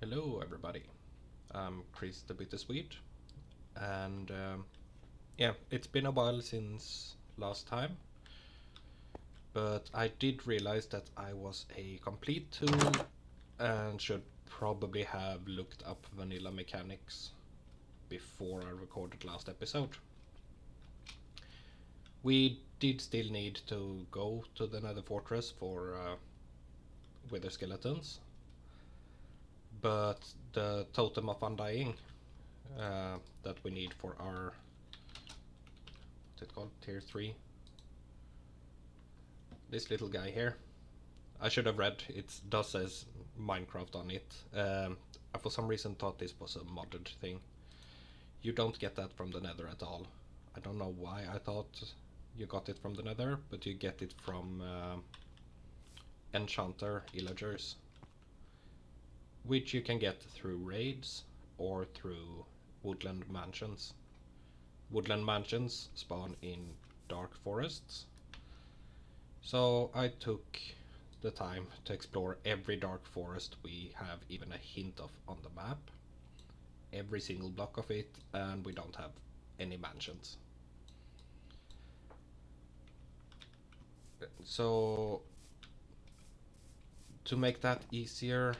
Hello everybody, I'm Chris the Bittersweet, and yeah, it's been a while since last time, but I did realize that I was a complete tool and should probably have looked up vanilla mechanics before I recorded last episode. We did still need to go to the Nether Fortress for Wither Skeletons, but the Totem of Undying that we need for our, what's it called, tier 3, this little guy here, I should have read, it does says Minecraft on it. I for some reason thought this was a modded thing. You don't get that from the Nether at all. I don't know why I thought you got it from the Nether, but you get it from enchanter illagers, which you can get through raids or through woodland mansions. Woodland mansions spawn in dark forests, so I took the time to explore every dark forest we have even a hint of on the map, every single block of it, and we don't have any mansions. So to make that easier,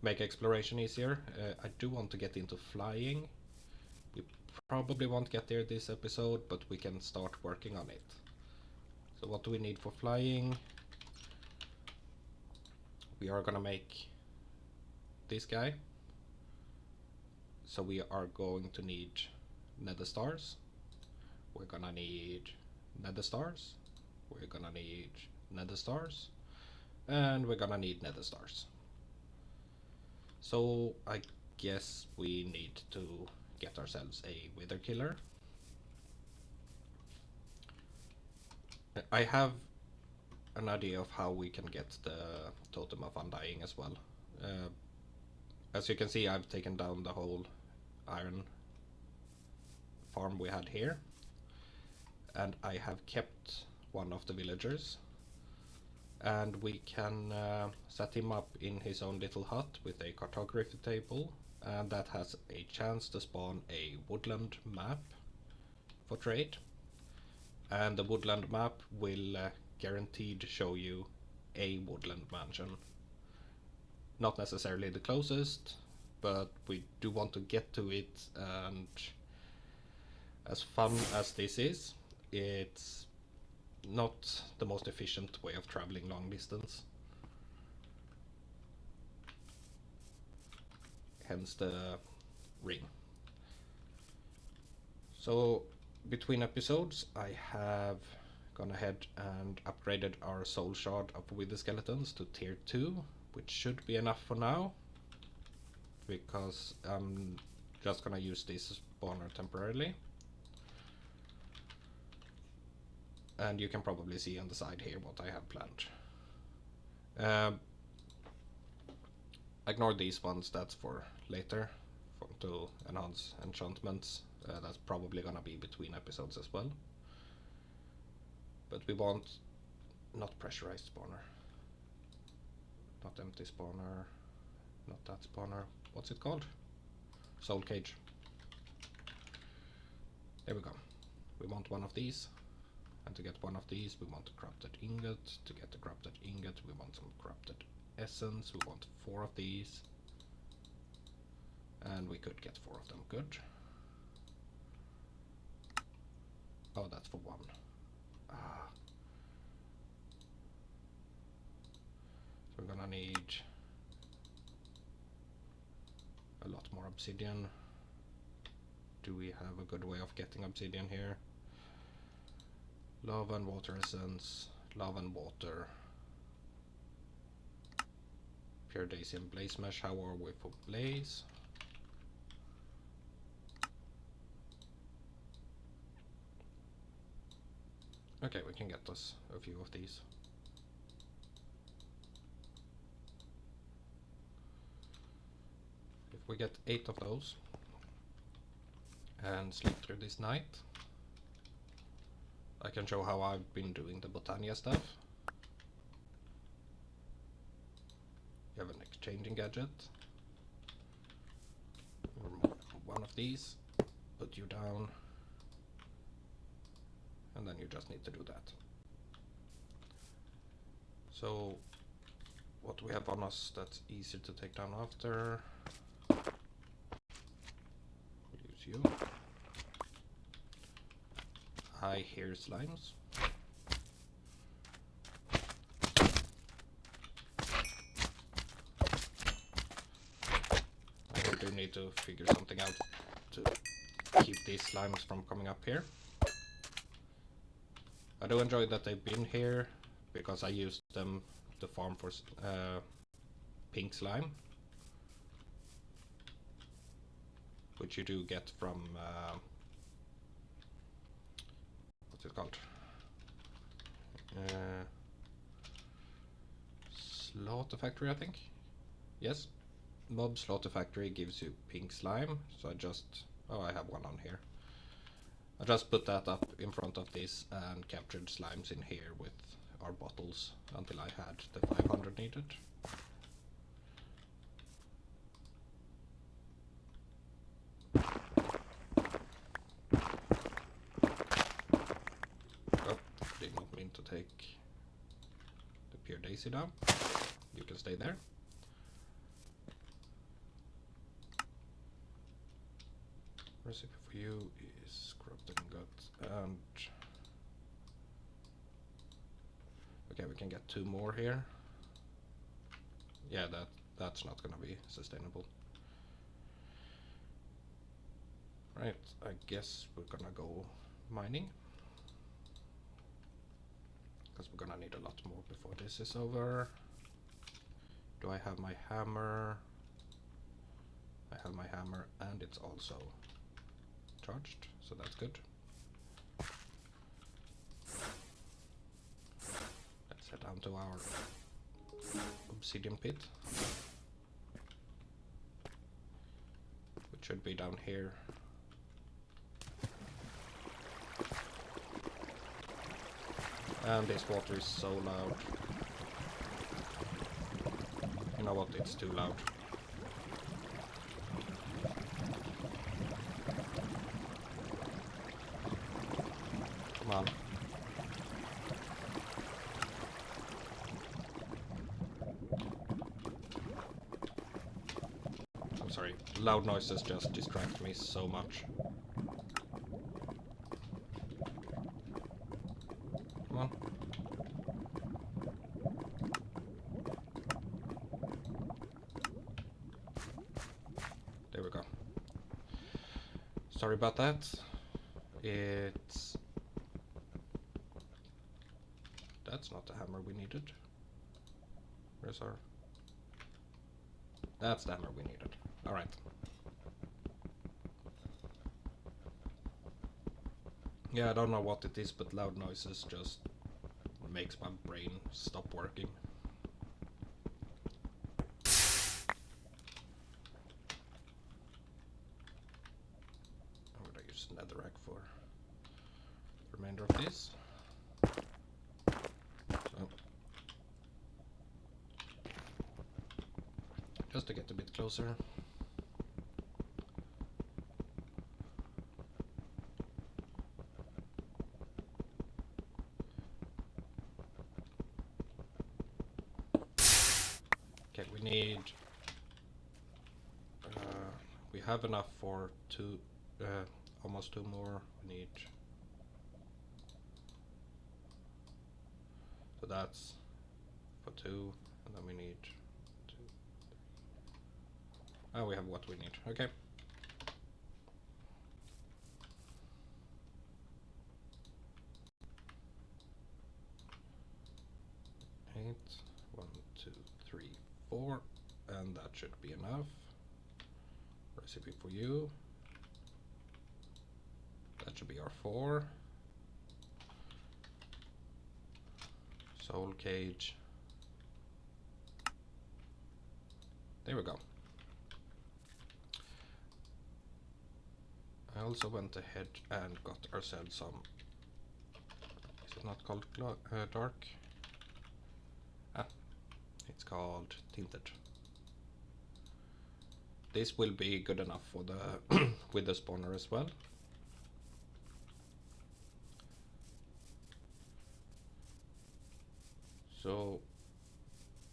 make exploration easier, I do want to get into flying. We probably won't get there this episode, but we can start working on it. So what do we need for flying? We are gonna make this guy. So we are going to need nether stars. We're gonna need nether stars. We're gonna need nether stars. And we're gonna need nether stars. So I guess we need to get ourselves a wither killer. I have an idea of how we can get the Totem of Undying as well. As you can see, I've taken down the whole iron farm we had here, and I have kept one of the villagers, and we can set him up in his own little hut with a cartography table, and that has a chance to spawn a woodland map for trade, and the woodland map will guaranteed show you a woodland mansion. Not necessarily the closest, but we do want to get to it, and as fun as this is, it's not the most efficient way of traveling long distance. Hence the ring. So between episodes I have gone ahead and upgraded our soul shard of Wither Skeletons to tier 2, which should be enough for now, because I'm just gonna use this spawner temporarily. And you can probably see on the side here what I have planned. Ignore these ones, that's for later, to enhance enchantments. That's probably gonna be between episodes as well. But we want not pressurized spawner, not empty spawner, not that spawner. What's it called? Soul cage. There we go. We want one of these, and to get one of these we want a corrupted ingot. To get the corrupted ingot we want some corrupted essence. We want 4 of these, and we could get 4 of them. Good. Oh, that's for 1. Ah. So we're gonna need a lot more obsidian. Do we have a good way of getting obsidian here? Lava and water essence, lava and water. Pure daisy and blaze mesh. How are we for blaze? Okay, we can get us a few of these. If we get 8 of those and sleep through this night, I can show how I've been doing the Botania stuff. changing gadget. Remove one of these, put you down, and then you just need to do that. So what we have on us that's easier to take down after. We'll use you. I hear slimes. I do need to figure something out to keep these slimes from coming up here. I do enjoy that they've been here because I used them to farm for pink slime, which you do get from what's it called? Slaughter Factory, I think. Yes, Mob Slaughter Factory gives you pink slime, so I have one on here. I just put that up in front of this and captured slimes in here with our bottles until I had the 500 needed. Oh, did not mean to take the pure daisy down. You can stay there. Recipe for you is corrupted gut, and okay, we can get 2 more here. Yeah, that's not gonna be sustainable. Right, I guess we're gonna go mining, because we're gonna need a lot more before this is over. Do I have my hammer? I have my hammer, and it's also charged, so that's good. Let's head down to our obsidian pit, which should be down here. And this water is so loud. You know what, it's too loud. Come on. I'm sorry, loud noises just distract me so much. Come on. There we go. Sorry about that. That's not the hammer we needed. Where's our... That's the hammer we needed. Alright. Yeah, I don't know what it is, but loud noises just makes my brain stop working. I'm gonna use netherrack for the remainder of this. So, just to get a bit closer. Okay, we need... we have enough for almost 2 more. We need... So that's for 2, and then we need 2. Oh, we have what we need. Okay. Eight. 1, 2, 3, 4, and that should be enough. Recipe for you. That should be our 4. Soul cage. There we go. I also went ahead and got ourselves some... Is it not called dark? Ah, it's called tinted. this will be good enough for the with the spawner as well. So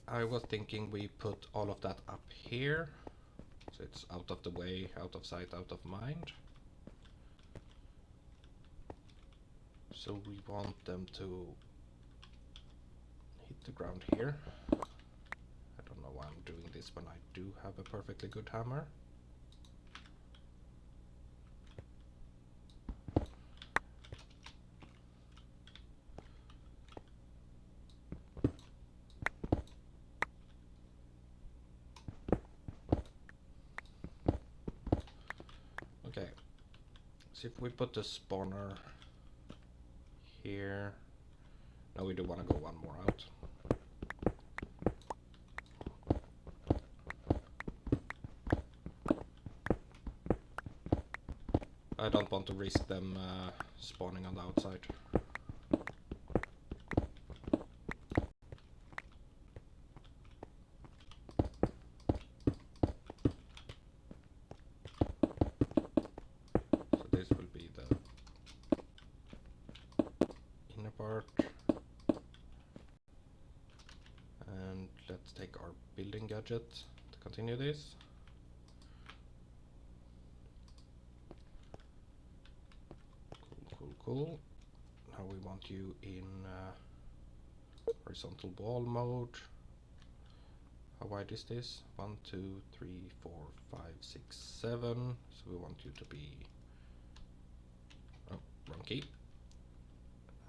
I was thinking we put all of that up here, so it's out of the way, out of sight, out of mind. So we want them to hit the ground here. I don't know why I'm doing this when I do have a perfectly good hammer. Okay, so if we put the spawner here, now we do want to go one more out. I don't want to risk them spawning on the outside. So this will be the inner part. And let's take our building gadget to continue this. Cool. Now we want you in horizontal wall mode. How wide is this? 1, 2, 3, 4, 5, 6, 7. So we want you to be... Oh, wrong key.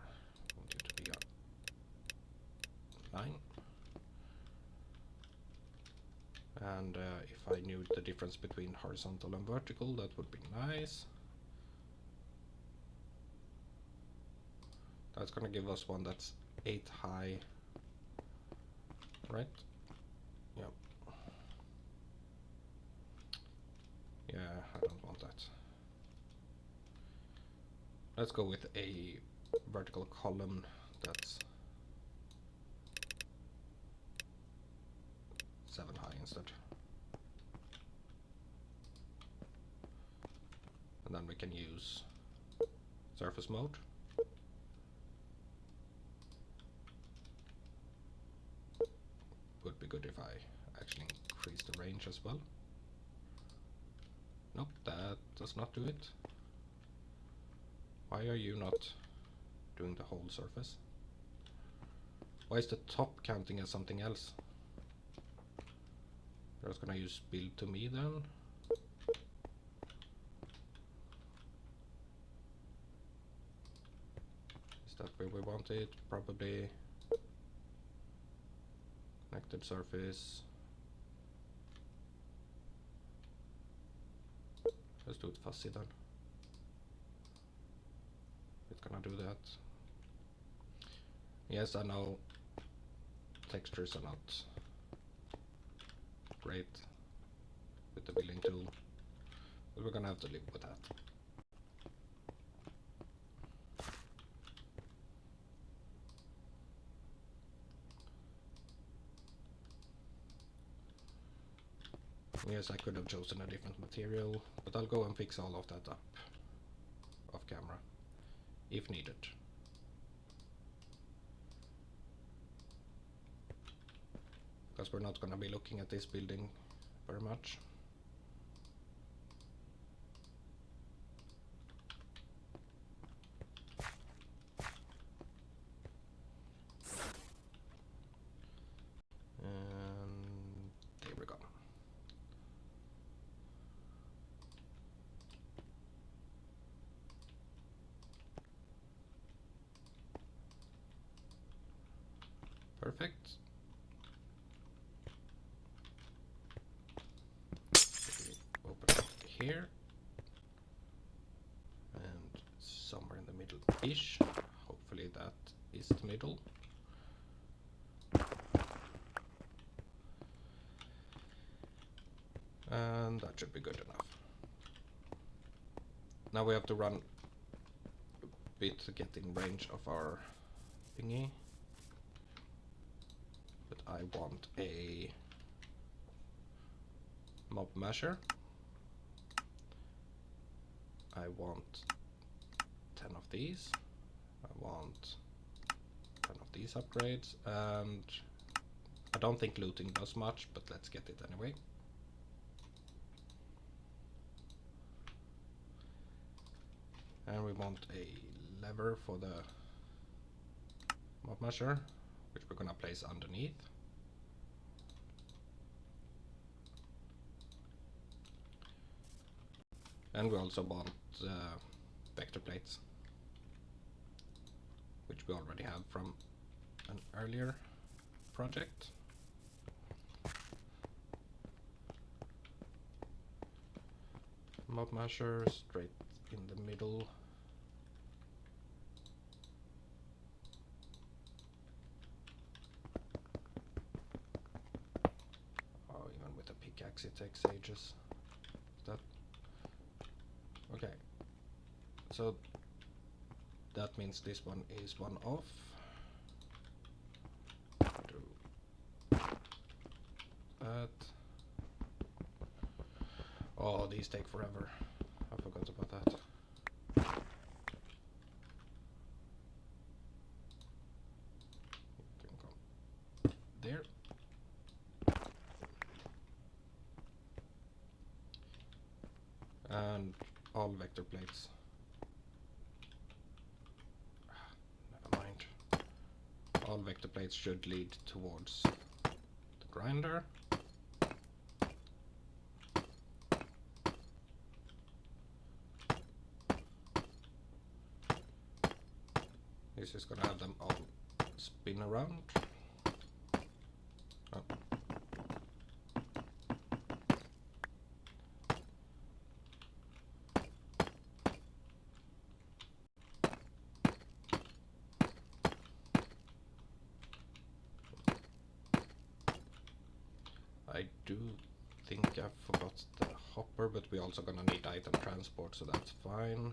I want you to be a 9. And if I knew the difference between horizontal and vertical, that would be nice. That's gonna give us one that's 8 high, right? Yep. Yeah, I don't want that. Let's go with a vertical column that's 7 high instead. And then we can use surface mode. Would be good if I actually increase the range as well. Nope, that does not do it. Why are you not doing the whole surface? Why is the top counting as something else? I was gonna use build to me then. Is that where we want it? Probably. Connected surface. Let's do it fuzzy then. It's gonna do that. Yes, I know textures are not great with the building tool, but we're gonna have to live with that. Yes, I could have chosen a different material, but I'll go and fix all of that up off camera if needed. Because we're not going to be looking at this building very much. And there we go. Perfect. Open it here. And somewhere in the middle-ish. Hopefully that is the middle. And that should be good enough. Now we have to run a bit to get in range of our thingy. But I want a mob measure. I want 10 of these. I want 10 of these upgrades, and I don't think looting does much, but let's get it anyway. And we want a lever for the mob measure, which we're gonna place underneath. And we also want vector plates, which we already have from an earlier project. Mob measure straight in the middle. Oh, even with a pickaxe it takes ages. That okay. So that means this one is one off. Do that. Oh, these take forever. I forgot about that. You can go there. And all vector plates. Never mind. All vector plates should lead towards the grinder. This is gonna have them all spin around. Oh. I do think I forgot the hopper, but we're also gonna need item transport, so that's fine.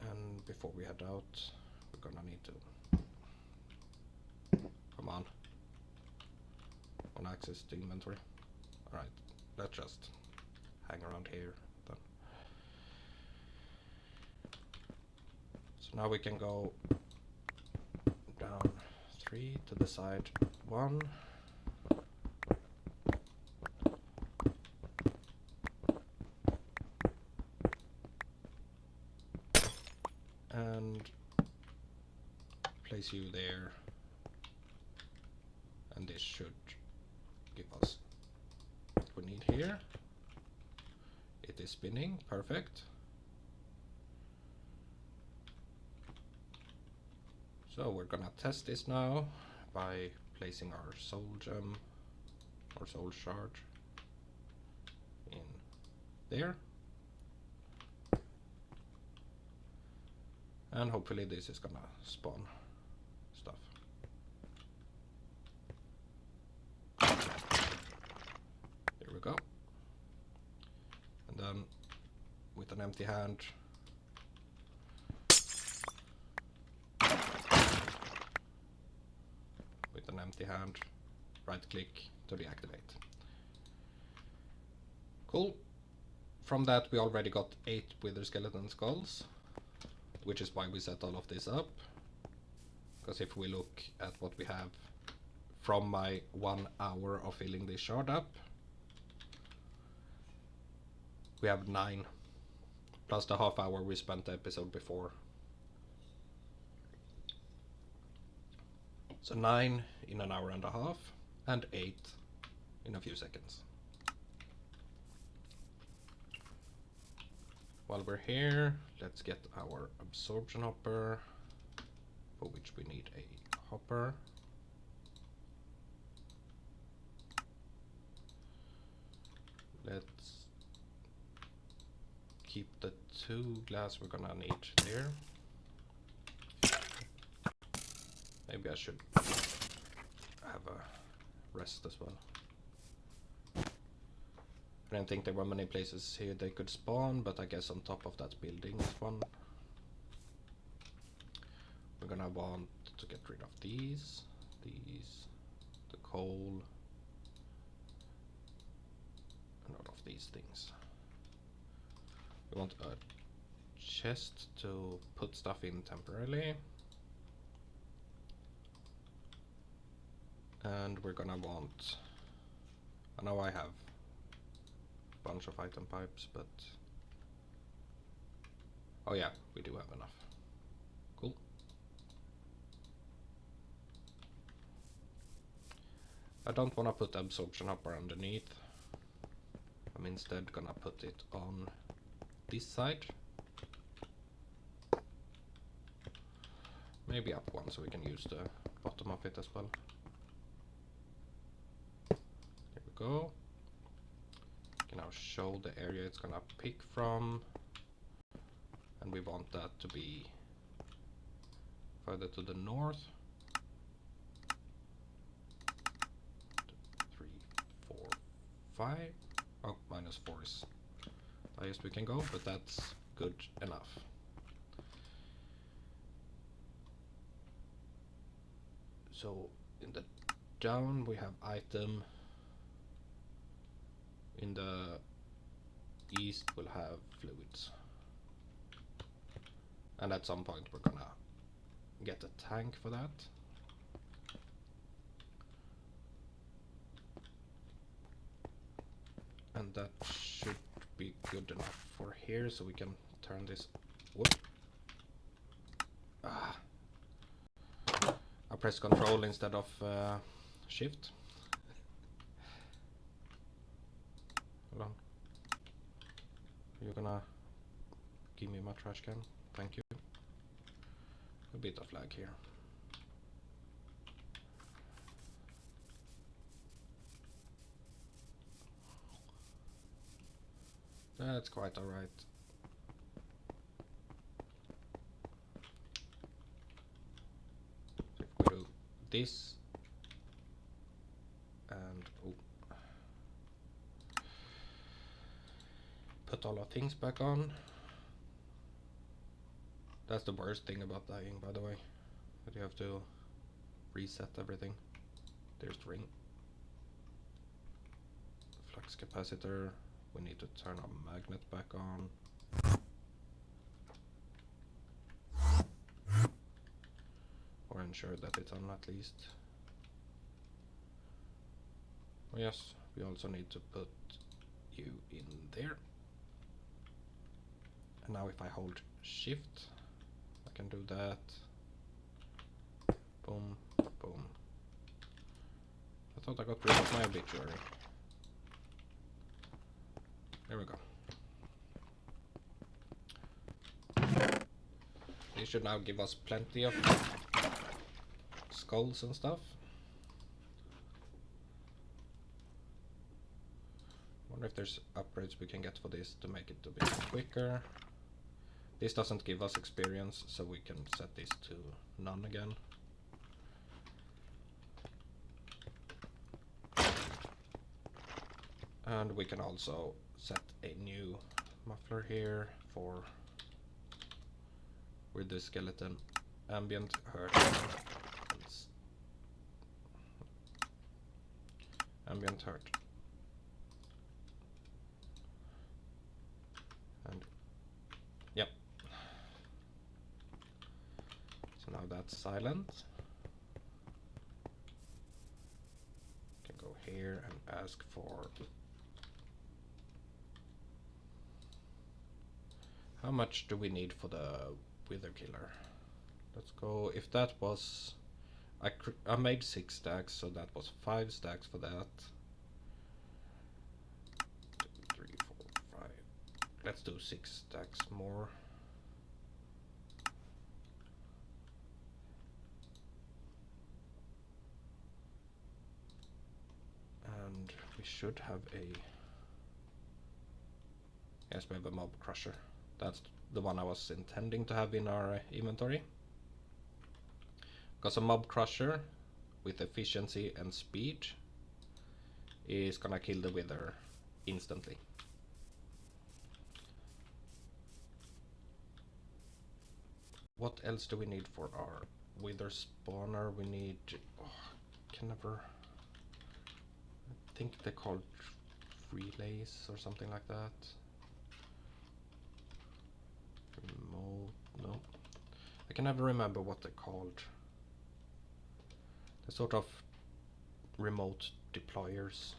And before we head out, we're gonna need to... Come on. Access to inventory. Alright, let's just hang around here then. So now we can go down 3 to the side 1. And place you there. And this should give us what we need here. It is spinning, perfect. So we're gonna test this now by placing our soul gem or soul shard in there. And hopefully this is gonna spawn stuff. Here we go. And then with an empty hand, right click to deactivate. Cool. From that we already got 8 wither skeleton skulls, which is why we set all of this up. Because if we look at what we have from my 1 hour of filling this shard up, we have 9, plus the half hour we spent the episode before. So 9 in an hour and a half, and 8 in a few seconds. While we're here, let's get our absorption hopper, for which we need a hopper. Let's keep the 2 glass we're gonna need there. Maybe I should have a rest as well. I didn't think there were many places here they could spawn, but I guess on top of that building is one. gonna want to get rid of these, the coal, and all of these things. We want a chest to put stuff in temporarily. And we're gonna want, I know I have a bunch of item pipes, but oh yeah, we do have enough. Cool. I don't want to put the absorption hopper underneath. I'm instead gonna put it on this side. Maybe up one so we can use the bottom of it as well. There we go. We can now show the area it's gonna pick from. And we want that to be further to the north. 3, 4, 5. Oh, -4 is the highest we can go, but that's good enough. So in the down we have item. In the east we'll have fluids. And at some point we're gonna get a tank for that. And that should be good enough for here, so we can turn this. Whoop. Ah. I press control instead of shift. Hold on. You're gonna give me my trash can? Thank you. A bit of lag here. That's quite alright. So if we do this and put all our things back on. That's the worst thing about dying, by the way, that you have to reset everything. There's the ring. Flux capacitor. We need to turn our magnet back on. Or ensure that it's on at least. Oh yes, we also need to put you in there. And now if I hold shift, I can do that. Boom, boom. I thought I got rid of my obituary. There we go. They should now give us plenty of skulls and stuff. Wonder if there's upgrades we can get for this to make it a bit quicker. This doesn't give us experience, so we can set this to none again. And we can also set a new muffler here for with the skeleton ambient hurt. Ambient hurt. And yep. So now that's silent. Can go here and ask for how much do we need for the wither killer? Let's go. If that was I made 6 stacks, so that was 5 stacks for that. 2, 3, 4, 5. Let's do 6 stacks more. And we should have a... Yes, we have a mob crusher. That's the one I was intending to have in our inventory. Because a mob crusher with efficiency and speed is gonna kill the wither instantly. What else do we need for our wither spawner we need, can never, I think they're called relays or something like that. Remote, no, I can never remember what they're called. They're sort of remote deployers.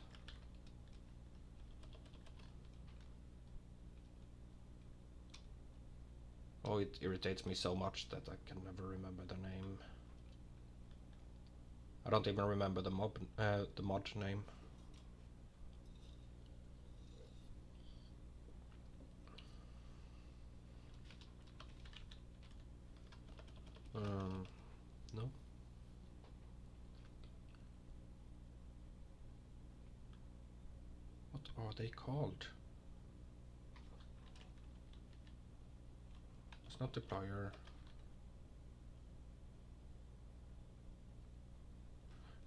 Oh, it irritates me so much that I can never remember the name. I don't even remember the mod name. No. What are they called? It's not deployer.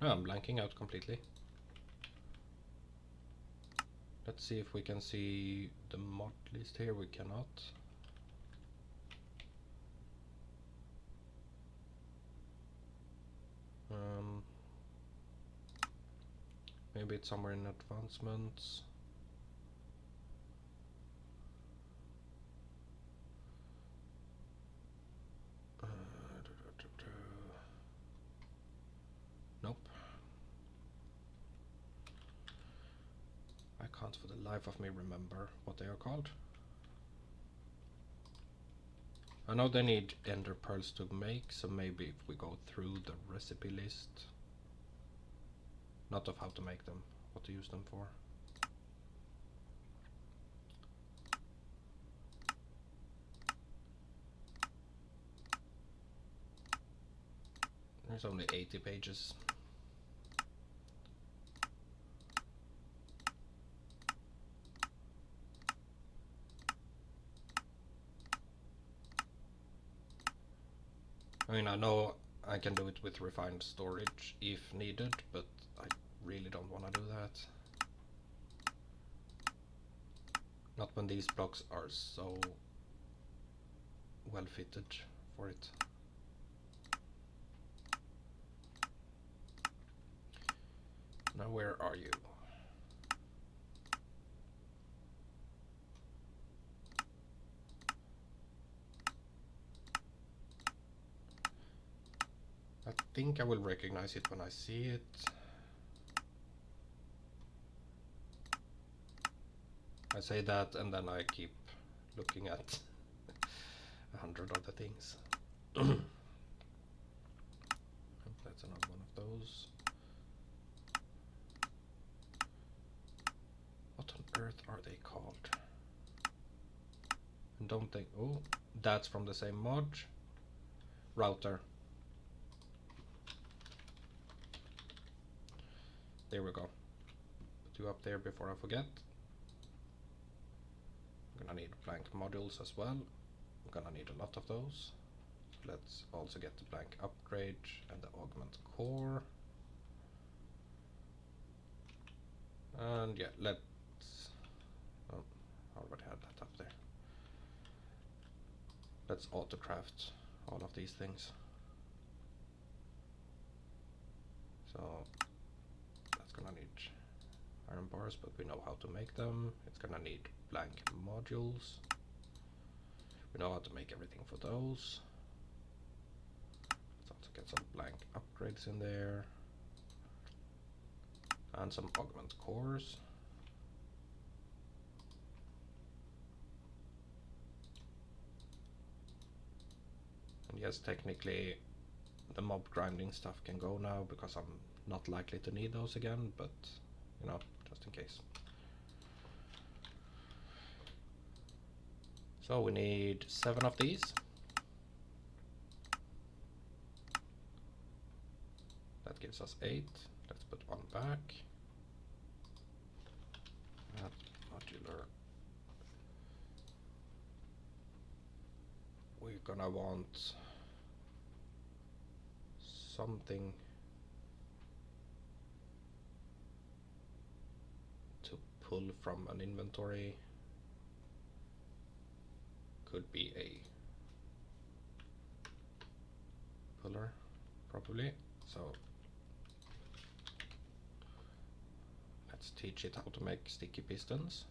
No, I'm blanking out completely. Let's see if we can see the mod list here. We cannot. Maybe it's somewhere in advancements. Nope. I can't for the life of me remember what they are called. I know they need ender pearls to make, so maybe if we go through the recipe list, not of how to make them, what to use them for. There's only 80 pages. I mean, I know I can do it with refined storage if needed, but I really don't want to do that. Not when these blocks are so well fitted for it. Now where are you? I think I will recognize it when I see it. I say that and then I keep looking at 100 other things. That's another one of those. What on earth are they called? And don't think, oh, that's from the same mod. Router. There we go. Put you up there before I forget. I'm gonna need blank modules as well. I'm gonna need a lot of those. Let's also get the blank upgrade and the augment core. And yeah, let's, oh, I already had that up there. Let's auto craft all of these things. So that's gonna need iron bars, but we know how to make them. It's gonna need blank modules. We know how to make everything for those. Let's also get some blank upgrades in there. And some augment cores. And yes, technically the mob grinding stuff can go now because I'm not likely to need those again, but you know, just in case. So we need 7 of these. That gives us 8. Let's put 1 back. Add modular. We're gonna want something to pull from an inventory. Could be a color, probably. So let's teach it how to make sticky pistons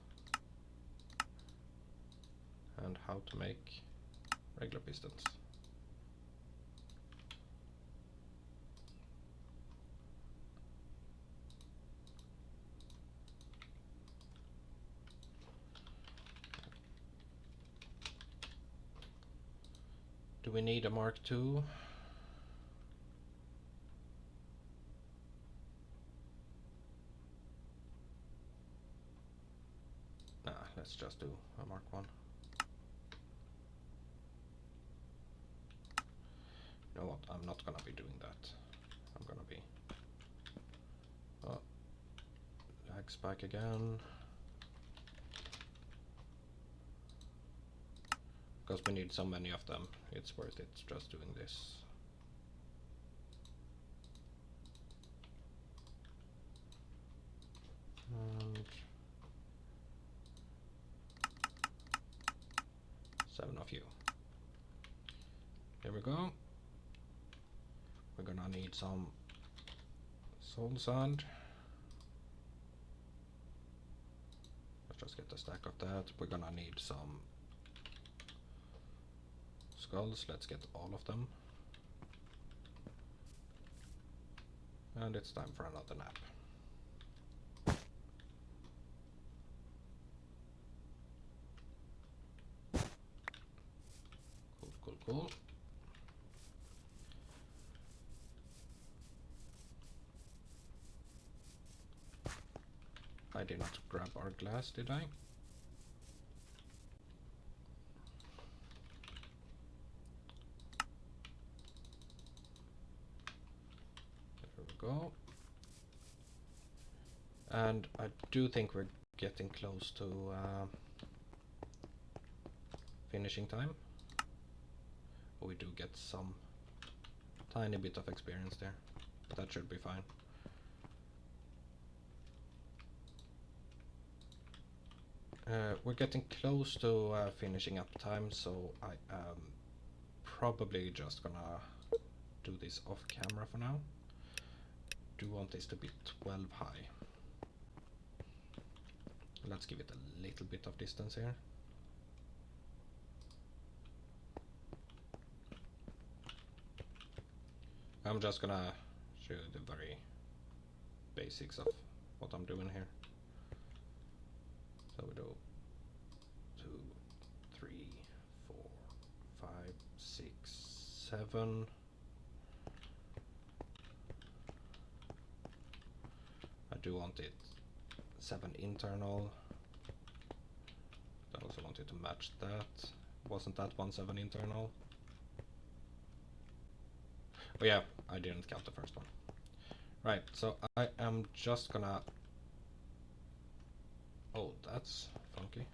and how to make regular pistons. Do we need a Mark II? Nah, let's just do a Mark I. You know what? I'm not gonna be doing that. I'm gonna be... Oh, lag spike again. Because we need so many of them, it's worth it just doing this. And 7 of you. Here we go. We're gonna need some soul sand. Let's just get a stack of that. We're gonna need some skulls. Let's get all of them. And it's time for another nap. Cool. I did not grab our glass, did I? There we go. And I do think we're getting close to finishing time. We do get some tiny bit of experience there, but that should be fine. We're getting close to finishing up time, so I am probably just gonna do this off camera for now. Do want this to be 12 high. Let's give it a little bit of distance here. I'm just gonna show you the very basics of what I'm doing here. So we do 2, 3, 4, 5, 6, 7. I do want it 7 internal. I also wanted to match that. Wasn't that one 7 internal? Oh yeah, I didn't count the first one. Right, so I am just gonna... Oh, that's funky.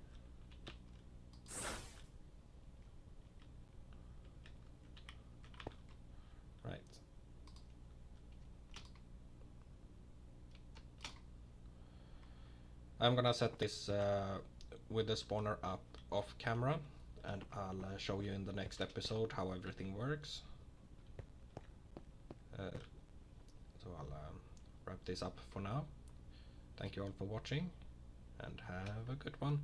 Right. I'm gonna set this with the spawner up off camera, and I'll show you in the next episode how everything works. So I'll wrap this up for now. Thank you all for watching, and have a good one.